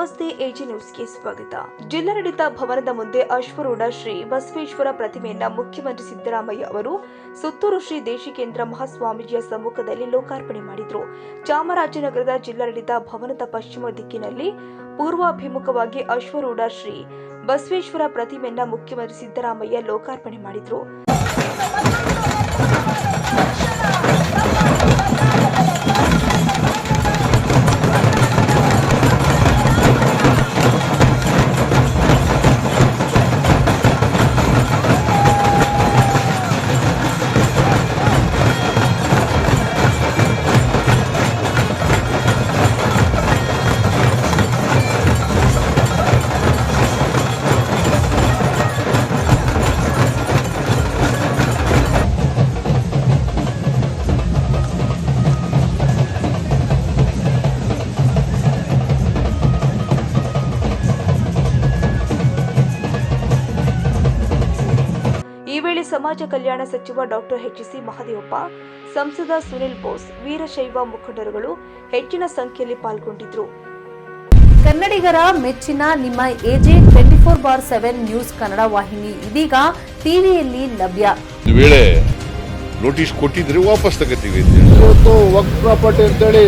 ನಮಸ್ತೆ ಎಜಿ ನ್ಯೂಸ್ಗೆ ಸ್ವಾಗತ. ಜಿಲ್ಲಾಡಳಿತ ಭವನದ ಮುಂದೆ ಅಶ್ವರೂಢ ಶ್ರೀ ಬಸವೇಶ್ವರ ಪ್ರತಿಮೆಯನ್ನ ಮುಖ್ಯಮಂತ್ರಿ ಸಿದ್ದರಾಮಯ್ಯ ಅವರು ಸುತ್ತೂರು ಶ್ರೀ ದೇಶಿಕೇಂದ್ರ ಮಹಾಸ್ವಾಮೀಜಿಯ ಸಮ್ಮುಖದಲ್ಲಿ ಲೋಕಾರ್ಪಣೆ ಮಾಡಿದರು. ಚಾಮರಾಜನಗರದ ಜಿಲ್ಲಾಡಳಿತ ಭವನದ ಪಶ್ಚಿಮ ದಿಕ್ಕಿನಲ್ಲಿ ಪೂರ್ವಾಭಿಮುಖವಾಗಿ ಅಶ್ವರೂಢ ಶ್ರೀ ಬಸವೇಶ್ವರ ಪ್ರತಿಮೆಯನ್ನ ಮುಖ್ಯಮಂತ್ರಿ ಸಿದ್ದರಾಮಯ್ಯ ಲೋಕಾರ್ಪಣೆ ಮಾಡಿದರು. ಈ ವೇಳೆ ಸಮಾಜ ಕಲ್ಯಾಣ ಸಚಿವ ಡಾಕ್ಟರ್ ಎಚ್.ಸಿ. ಮಹದೇವಪ್ಪ, ಸಂಸದ ಸುನಿಲ್ ಬೋಸ್, ವೀರಶೈವ ಮುಖಂಡರುಗಳು ಹೆಚ್ಚಿನ ಸಂಖ್ಯೆಯಲ್ಲಿ ಪಾಲ್ಗೊಂಡಿದ್ದರು. ಕನ್ನಡಿಗರ ಮೆಚ್ಚಿನ ನಿಮ್ಮ ಎಜೆ 24/7 ನ್ಯೂಸ್ ಕನ್ನಡ ವಾಹಿನಿ ಇದೀಗ ಟಿವಿಯಲ್ಲಿ ಲಭ್ಯ. ಈ ವೇಳೆ ನೋಟಿಸ್ ಕೊಟ್ಟಿದ್ರೆ ವಾಪಸ್ ತಗೋತೀವಿ. ಇವತ್ತು ವಕ್ಫ್ ಪ್ರಾಪರ್ಟಿ ಅಂತೇಳಿ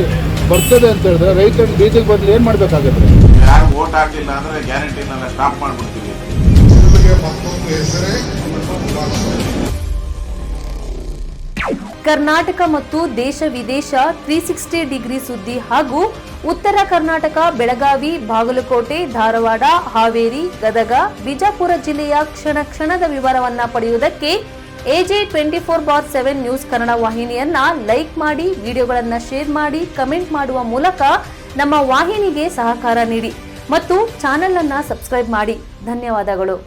ಬರ್ತದೆ ಅಂತ ಹೇಳಿದ್ರೆ ರೈತರು ಬೀದಿಗೆ ಬಂದ್ರೆ ಏನ್ ಮಾಡ್ಬೇಕಾಗತ್ತೆ? ಯಾರು ವೋಟ್ ಹಾಕಿಲ್ಲ ಅಂದ್ರೆ ಗ್ಯಾರಂಟಿನೆಲ್ಲ ಸ್ಟಾಪ್ ಮಾಡ್ಬಿಡ್ತೀವಿ. ಕರ್ನಾಟಕ ಮತ್ತು ದೇಶ ವಿದೇಶ 360 ಡಿಗ್ರಿ ಸುದ್ದಿ ಹಾಗೂ ಉತ್ತರ ಕರ್ನಾಟಕ, ಬೆಳಗಾವಿ, ಬಾಗಲಕೋಟೆ, ಧಾರವಾಡ, ಹಾವೇರಿ, ಗದಗ, ಬಿಜಾಪುರ ಜಿಲ್ಲೆಯ ಕ್ಷಣ ಕ್ಷಣದ ವಿವರವನ್ನ ಪಡೆಯುವುದಕ್ಕೆ ಎಜೆ 24/7 ನ್ಯೂಸ್ ಕನ್ನಡ ವಾಹಿನಿಯನ್ನ ಲೈಕ್ ಮಾಡಿ, ವಿಡಿಯೋಗಳನ್ನ ಶೇರ್ ಮಾಡಿ, ಕಮೆಂಟ್ ಮಾಡುವ ಮೂಲಕ ನಮ್ಮ ವಾಹಿನಿಗೆ ಸಹಕಾರ ನೀಡಿ ಮತ್ತು ಚಾನೆಲ್ ಅನ್ನ ಸಬ್ಸ್ಕ್ರೈಬ್ ಮಾಡಿ. ಧನ್ಯವಾದಗಳು.